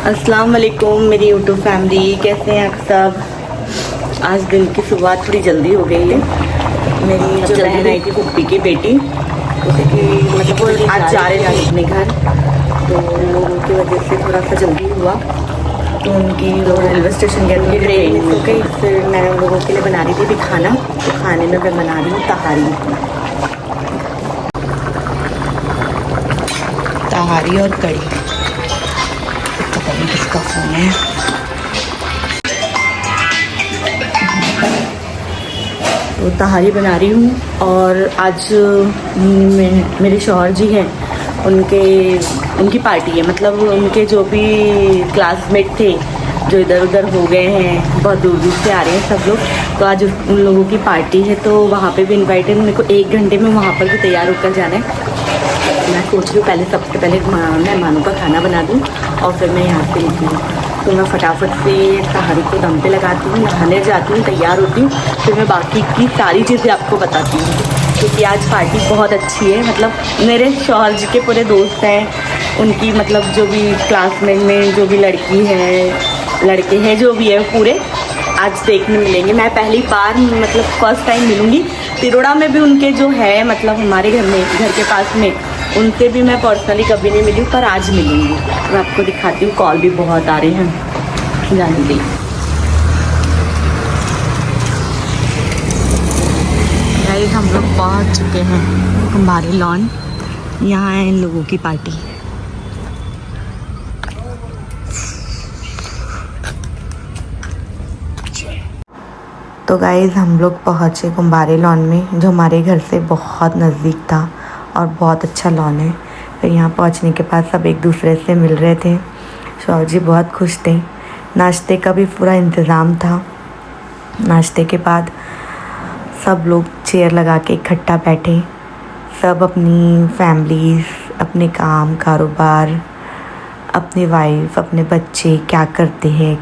अस्सलाम वालेकुम मेरी यूट्यूब फैमिली, कैसे हैं आप सब। आज दिन की शुरुआत थोड़ी जल्दी हो गई है। मेरी जो बहन आई थी पुप्पी की बेटी, उसकी मतलब वो आज जा रहे थे अपने घर, तो लोगों की वजह से थोड़ा सा जल्दी हुआ। तो उनकी रेलवे स्टेशन गए, उनकी ट्रेन मिस हो गई। फिर मैं उन लोगों के लिए बना रही थी अभी खाना। तो खाने में मैं बना रही हूँ तहारी और कड़ी। पता नहीं किसका फ़ोन है। तो तहारी बना रही हूँ। और आज मेरे शौहर जी हैं, उनकी पार्टी है। मतलब उनके जो भी क्लासमेट थे जो इधर उधर हो गए हैं, बहुत दूर दूर से आ रहे हैं सब लोग। तो आज उन लोगों की पार्टी है, तो वहाँ पे भी इनवाइटेड। मेरे को 1 घंटे में वहाँ पर भी तैयार होकर जाना है। मैं सोच रही हूँ पहले सबसे पहले मेहमानों का खाना बना दूँ और फिर मैं यहाँ से निकलूँ। तो मैं फटाफट से तहारी को दम पे लगाती हूँ, नहाने जाती हूँ, तैयार होती हूँ। फिर मैं बाकी की सारी चीज़ें आपको बताती हूँ, क्योंकि आज पार्टी बहुत अच्छी है। मतलब मेरे शौहर जी के पूरे दोस्त हैं, उनकी मतलब जो भी क्लासमेट में जो भी लड़की है, लड़के हैं, जो भी है पूरे आज देखने मिलेंगे। मैं पहली बार मतलब फर्स्ट टाइम मिलूँगी। तिरोड़ा में भी उनके जो है मतलब हमारे घर के पास में, उनसे भी मैं पर्सनली कभी नहीं मिली, पर आज मिलूँगी। मैं आपको दिखाती हूँ। कॉल भी बहुत आ रहे हैं, जाने दी। गाइस हम लोग पहुँच चुके हैं हमारे लॉन। यहाँ है इन लोगों की पार्टी। तो गाइस हम लोग पहुँचे कुंभारे लॉन में, जो हमारे घर से बहुत नज़दीक था और बहुत अच्छा लॉन है। फिर यहाँ पहुँचने के बाद सब एक दूसरे से मिल रहे थे। शौहर जी बहुत खुश थे। नाश्ते का भी पूरा इंतज़ाम था। नाश्ते के बाद सब लोग चेयर लगा के इकट्ठा बैठे। सब अपनी फैमिलीज़, अपने काम कारोबार, अपने वाइफ, अपने बच्चे क्या करते हैं,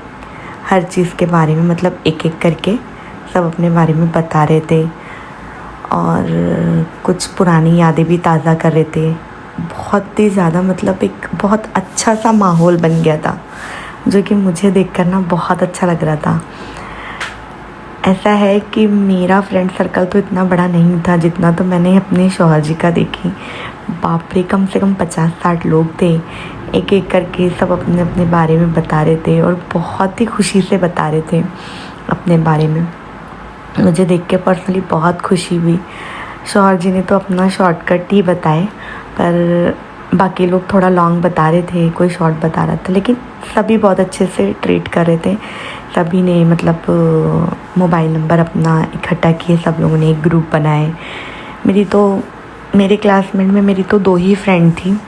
हर चीज़ के बारे में मतलब एक एक करके सब अपने बारे में बता रहे थे। और कुछ पुरानी यादें भी ताज़ा कर रहे थे। बहुत ही ज़्यादा मतलब एक बहुत अच्छा सा माहौल बन गया था, जो कि मुझे देखकर ना बहुत अच्छा लग रहा था। ऐसा है कि मेरा फ्रेंड सर्कल तो इतना बड़ा नहीं था जितना तो मैंने अपने शौहर जी का देखी। बाप रे, कम से कम 50-60 लोग थे। एक एक करके सब अपने अपने बारे में बता रहे थे और बहुत ही खुशी से बता रहे थे अपने बारे में। मुझे देख के पर्सनली बहुत खुशी हुई। शौहर जी ने तो अपना शॉर्टकट ही बताए, पर बाकी लोग थोड़ा लॉन्ग बता रहे थे, कोई शॉर्ट बता रहा था। लेकिन सभी बहुत अच्छे से ट्रीट कर रहे थे। सभी ने मतलब मोबाइल नंबर अपना इकट्ठा किए, सब लोगों ने एक ग्रुप बनाए। मेरे क्लासमेट में मेरी तो 2 ही फ्रेंड थी,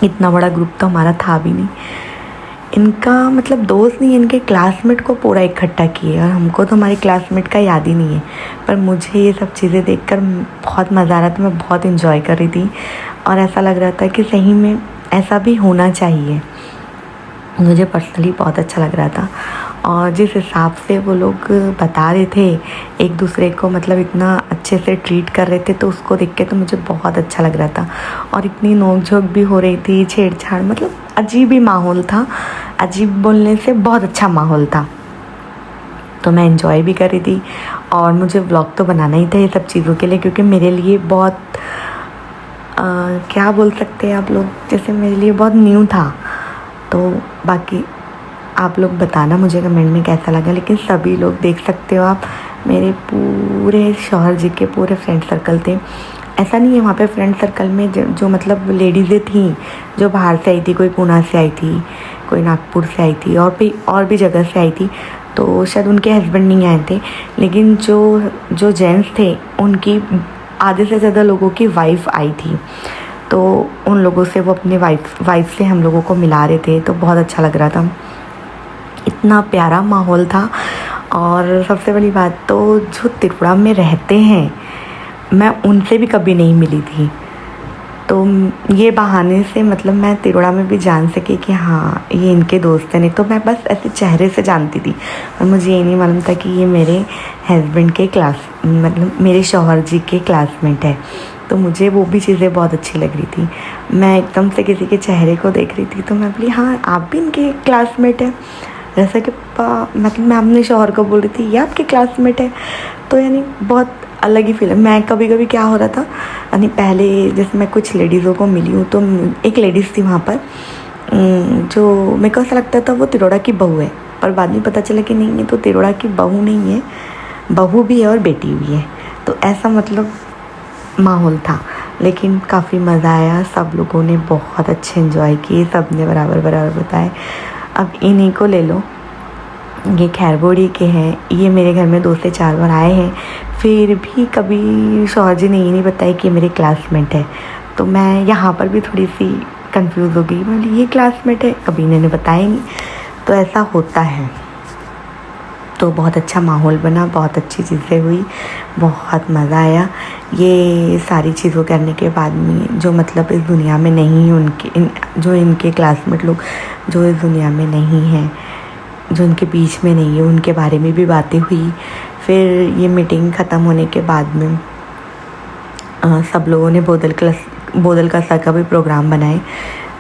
इतना बड़ा ग्रुप तो हमारा था भी नहीं। इनका मतलब दोस्त नहीं, इनके क्लासमेट को पूरा इकट्ठा किए। और हमको तो हमारे क्लासमेट का याद ही नहीं है, पर मुझे ये सब चीज़ें देखकर बहुत मज़ा आ रहा था। मैं बहुत इन्जॉय कर रही थी और ऐसा लग रहा था कि सही में ऐसा भी होना चाहिए। मुझे पर्सनली बहुत अच्छा लग रहा था। और जिस हिसाब से वो लोग बता रहे थे एक दूसरे को, मतलब इतना अच्छे से ट्रीट कर रहे थे, तो उसको देख के तो मुझे बहुत अच्छा लग रहा था। और इतनी नोक-झोंक भी हो रही थी, छेड़छाड़, मतलब अजीब ही माहौल था। अजीब बोलने से बहुत अच्छा माहौल था। तो मैं एंजॉय भी कर रही थी। और मुझे व्लॉग तो बनाना ही था ये सब चीज़ों के लिए, क्योंकि मेरे लिए बहुत क्या बोल सकते हैं आप लोग, जैसे मेरे लिए बहुत न्यू था। तो बाकी आप लोग बताना मुझे कमेंट में कैसा लगा। लेकिन सभी लोग देख सकते हो आप, मेरे पूरे शौहर जी के पूरे फ्रेंड सर्कल थे। ऐसा नहीं है, वहाँ पे फ्रेंड सर्कल में जो मतलब लेडीज़ें थीं जो बाहर से आई थी, कोई पूना से आई थी, कोई नागपुर से आई थी, और भी जगह से आई थी। तो शायद उनके हस्बैंड नहीं आए थे। लेकिन जो जेंट्स थे, उनकी आधे से ज़्यादा लोगों की वाइफ आई थी। तो उन लोगों से वो अपने वाइफ से हम लोगों को मिला रहे थे। तो बहुत अच्छा लग रहा था, इतना प्यारा माहौल था। और सबसे बड़ी बात तो, जो त्रिपुरा में रहते हैं, मैं उनसे भी कभी नहीं मिली थी। तो ये बहाने से मतलब मैं तिरोड़ा में भी जान सकी कि हाँ ये इनके दोस्त हैं। नहीं तो मैं बस ऐसे चेहरे से जानती थी, और मुझे ये नहीं मालूम था कि ये मेरे हस्बैंड के मतलब मेरे शौहर जी के क्लासमेट है। तो मुझे वो भी चीज़ें बहुत अच्छी लग रही थी। मैं एकदम से किसी के चेहरे को देख रही थी तो मैं बोली हाँ आप भी इनके क्लासमेट हैं। जैसा कि मतलब मैं अपने शौहर को बोल रही थी ये आपके क्लासमेट है। तो यानी बहुत अलग ही फील है। मैं कभी कभी क्या हो रहा था यानी पहले जैसे मैं कुछ लेडीज़ों को मिली हूँ तो एक लेडीज़ थी वहाँ पर जो मेरे को ऐसा लगता था वो तिरोड़ा की बहू है, पर बाद में पता चला कि नहीं ये तो तिरोड़ा की बहू नहीं है, बहू भी है और बेटी भी है। तो ऐसा मतलब माहौल था, लेकिन काफ़ी मज़ा आया। सब लोगों ने बहुत अच्छे एंजॉय किए, सब ने बराबर बराबर बताए। अब इन्हीं को ले लो, ये खैरबोड़ी के हैं, ये मेरे घर में 2 से 4 बार आए हैं, फिर भी कभी शौहर जी ने ये नहीं बताया कि मेरे क्लासमेट है। तो मैं यहाँ पर भी थोड़ी सी कंफ्यूज हो गई, मैं बोली ये क्लासमेट है, कभी इन्होंने बताया नहीं। तो ऐसा होता है। तो बहुत अच्छा माहौल बना, बहुत अच्छी चीज़ें हुई, बहुत मज़ा आया। ये सारी चीज़ों करने के बाद में जो मतलब इस दुनिया में नहीं है जो इनके क्लासमेट लोग जो इस दुनिया में नहीं हैं, जो इनके बीच में नहीं है, उनके बारे में भी बातें हुई। फिर ये मीटिंग ख़त्म होने के बाद में सब लोगों ने बोदल कसा का भी प्रोग्राम बनाए।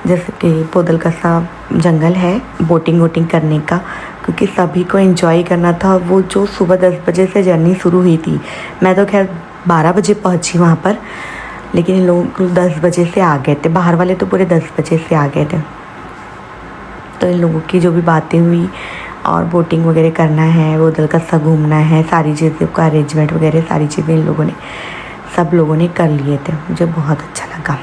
जैसे कि बोदल कसा जंगल है बोटिंग वोटिंग करने का, क्योंकि सभी को एंजॉय करना था। वो जो सुबह 10 बजे से जर्नी शुरू हुई थी, मैं तो खैर 12 बजे पहुंची वहाँ पर, लेकिन इन लोग 10 बजे से आ गए थे, बाहर वाले तो पूरे 10 बजे से आ गए थे। तो इन लोगों की जो भी बातें हुई और बोटिंग वगैरह करना है, बोदल कसा घूमना है, सारी चीज़ों का अरेंजमेंट वगैरह सारी चीज़ें इन लोगों ने सब लोगों ने कर लिए थे। मुझे बहुत अच्छा लगा।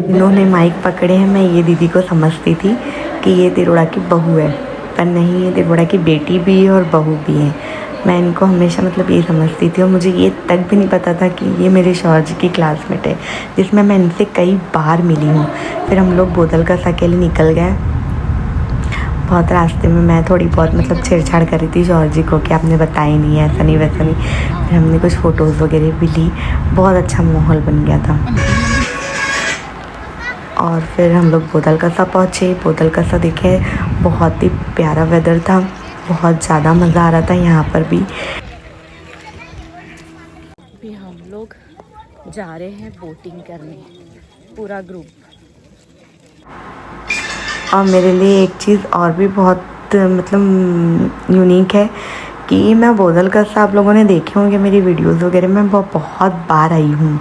इन्होंने माइक पकड़े हैं। मैं ये दीदी को समझती थी कि ये तिरोड़ा की बहू है, पर नहीं, ये तिरोड़ा की बेटी भी है और बहू भी है। मैं इनको हमेशा मतलब ये समझती थी और मुझे ये तक भी नहीं पता था कि ये मेरे शौहर जी की क्लासमेट है, जिसमें मैं इनसे कई बार मिली हूँ। फिर हम लोग बोदल का अकेले निकल गए। बहुत रास्ते में मैं थोड़ी बहुत मतलब छेड़छाड़ कर रही थी शौहर जी को कि आपने बताया नहीं, ऐसा नहीं वैसा नहीं। फिर हमने कुछ फ़ोटोज़ वगैरह भी ली, बहुत अच्छा माहौल बन गया था। और फिर हम लोग बोदल कसा पहुँचे। बोदल कसा देखे, बहुत ही प्यारा वेदर था, बहुत ज़्यादा मज़ा आ रहा था यहाँ पर भी। अभी हम लोग जा रहे हैं बोटिंग करने, पूरा ग्रुप। और मेरे लिए एक चीज़ और भी बहुत मतलब यूनिक है कि मैं बोदल कसा, आप लोगों ने देखे होंगे मेरी वीडियोस वगैरह में, बहुत बार आई हूँ।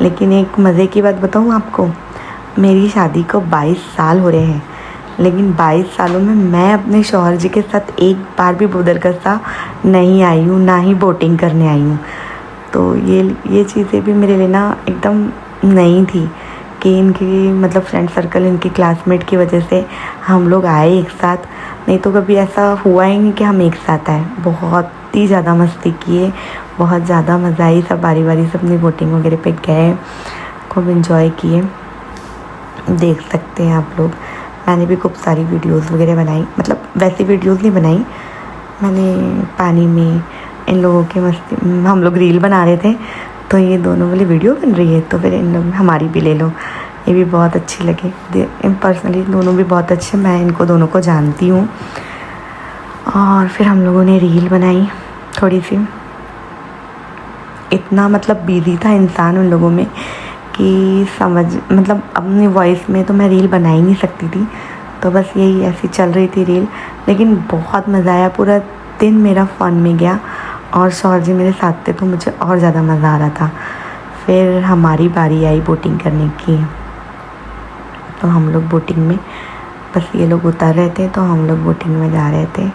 लेकिन एक मज़े की बात बताऊँ आपको, मेरी शादी को 22 साल हो रहे हैं, लेकिन 22 सालों में मैं अपने शौहर जी के साथ एक बार भी बोदल कसा नहीं आई हूँ, ना ही बोटिंग करने आई हूँ। तो ये चीज़ें भी मेरे लिए ना एकदम नई थी कि इनकी मतलब फ्रेंड सर्कल, इनकी क्लासमेट की वजह से हम लोग आए एक साथ। नहीं तो कभी ऐसा हुआ ही नहीं कि हम एक साथ आए। बहुत ही ज़्यादा मस्ती किए, बहुत ज़्यादा मज़ा आई। सब बारी बारी से अपनी बोटिंग वगैरह पे गए, खूब इन्जॉय किए। देख सकते हैं आप लोग। मैंने भी खूब सारी वीडियोस वगैरह बनाई, मतलब वैसी वीडियोस नहीं बनाई मैंने, पानी में इन लोगों के मस्ती। हम लोग रील बना रहे थे तो ये दोनों वाली वीडियो बन रही है, तो फिर इन लोग हमारी भी ले लो। ये भी बहुत अच्छी लगी, पर्सनली दोनों भी बहुत अच्छे, मैं इनको दोनों को जानती हूँ। और फिर हम लोगों ने रील बनाई थोड़ी सी। इतना मतलब बिजी था इंसान उन लोगों में कि समझ मतलब अपनी वॉइस में तो मैं रील बना ही नहीं सकती थी, तो बस यही ऐसी चल रही थी रील। लेकिन बहुत मज़ा आया, पूरा दिन मेरा फ़न में गया और शौहर जी मेरे साथ थे तो मुझे और ज़्यादा मज़ा आ रहा था। फिर हमारी बारी आई बोटिंग करने की, तो हम लोग बोटिंग में, बस ये लोग उतर रहे थे तो हम लोग बोटिंग में जा रहे थे।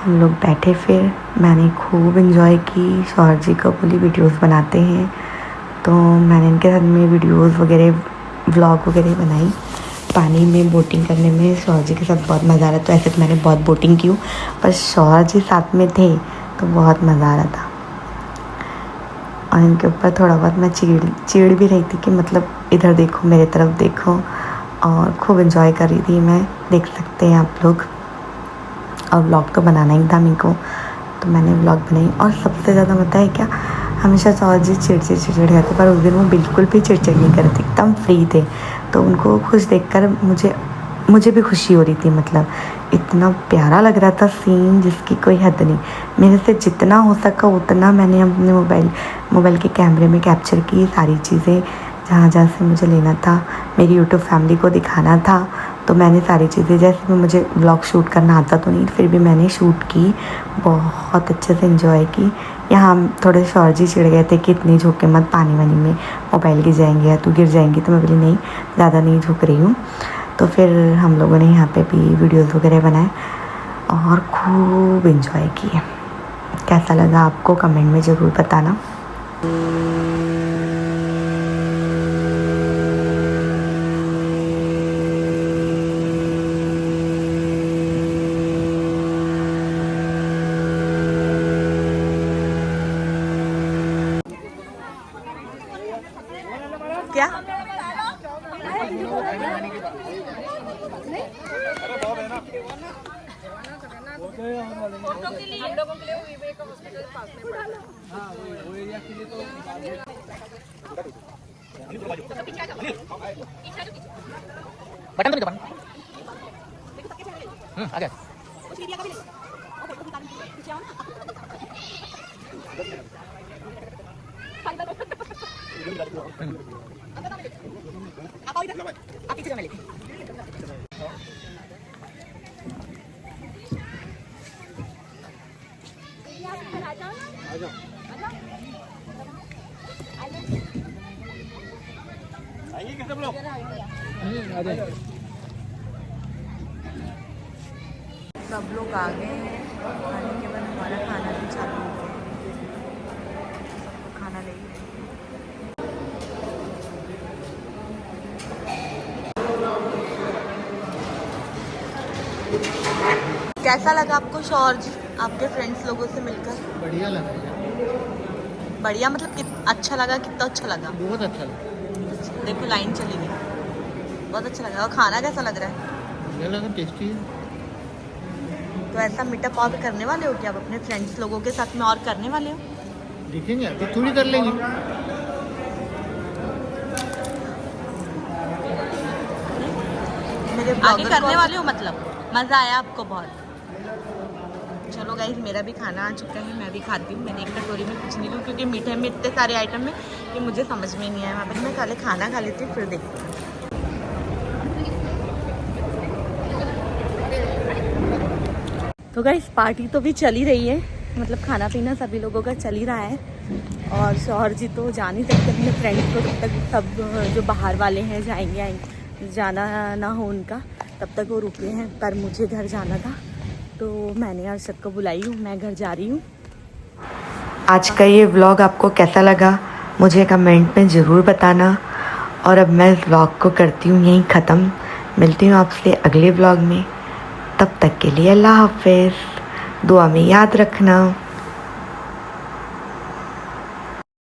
हम लोग बैठे, फिर मैंने खूब इन्जॉय की। शौहर जी को बोली वीडियोस बनाते हैं, तो मैंने इनके साथ में वीडियोस वगैरह व्लॉग वगैरह बनाई। पानी में बोटिंग करने में शौहर जी के साथ बहुत मज़ा आ रहा था। तो ऐसे तो मैंने बहुत बोटिंग की हूँ, पर शौहर जी साथ में थे तो बहुत मज़ा आ रहा था। और इनके ऊपर थोड़ा बहुत मैं चिढ़ भी रही थी कि मतलब इधर देखो, मेरे तरफ देखो, और खूब इन्जॉय कर रही थी मैं। देख सकते हैं आप लोग। और व्लॉग तो बनाना ही था मेरे को, तो मैंने व्लॉग बनाई। और सबसे ज़्यादा पता है क्या, हमेशा शौहर जी चिड़चिड़ करते, पर उस दिन वो बिल्कुल भी चिड़चिड़ नहीं करते, एकदम फ्री थे। तो उनको खुश देखकर मुझे भी खुशी हो रही थी। मतलब इतना प्यारा लग रहा था सीन, जिसकी कोई हद नहीं। मेरे से जितना हो सका उतना मैंने अपने मोबाइल के कैमरे में कैप्चर की सारी चीज़ें, जहाँ जहाँ से मुझे लेना था, मेरी यूट्यूब फैमिली को दिखाना था। तो मैंने सारी चीज़ें, जैसे मुझे व्लॉग शूट करना आता तो नहीं, फिर भी मैंने शूट की, बहुत अच्छे से एंजॉय की। यहाँ थोड़े शौहर जी चिढ़ गए थे कि इतनी झुके मत, पानी वानी में मोबाइल गिर जाएंगे या तू गिर जाएंगी। तो मैं बोली नहीं, ज़्यादा नहीं झुक रही हूँ। तो फिर हम लोगों ने यहाँ पे भी वीडियोस वगैरह बनाए और खूब इन्जॉय किए। कैसा लगा आपको कमेंट में ज़रूर बताना। क्या बटन तो दबाना। आ गया। आप पीछे जाना लेके। आइए सब लोग। आ जाए। सब लोग आ गए हैं। खाने के बाद हमारा खाना भी चालू हो गया। खाना ले कैसा लगा आपको शौहर जी, आपके फ्रेंड्स लोगों से मिलकर? बढ़िया लगा। बढ़िया मतलब अच्छा लगा? कितना अच्छा लगा? बहुत अच्छा लगा। देखो लाइन चली गई। बहुत अच्छा लगा। और खाना कैसा लग रहा है? बढ़िया लगा, टेस्टी है। तो ऐसा मीटअप और करने वाले हो क्या आप अपने फ्रेंड्स लोगों के साथ में, और करने वाले हो? देखेंगे, अभी थोड़ी कर लेंगे। मेरे आगे करने वाले हो मतलब? मज़ा आया आपको बहुत? चलो गाइस, मेरा भी खाना आ चुका है, मैं भी खाती हूँ। मैंने एक कटोरी में कुछ नहीं लूँ, क्योंकि मीठे में इतने सारे आइटम है कि मुझे समझ में नहीं आया। वहाँ पर मैं पहले खाना खा लेती हूँ, फिर देखती हूँ। तो गाइस, पार्टी तो भी चल ही रही है, मतलब खाना पीना सभी लोगों का चल ही रहा है। और शौहर जी तो जा नहीं सकते अपने फ्रेंड्स को, जब तक सब जो बाहर वाले हैं आएंगे, जाना ना हो उनका, तब तक वो रुके हैं। पर मुझे घर जाना था, तो मैंने अर्शद को बुलाई हूँ, मैं घर जा रही हूँ। आज का ये व्लॉग आपको कैसा लगा मुझे कमेंट में ज़रूर बताना। और अब मैं इस व्लॉग को करती हूँ यहीं ख़त्म। मिलती हूँ आपसे अगले व्लॉग में, तब तक के लिए अल्लाह हाफ़िज़। दुआ में याद रखना।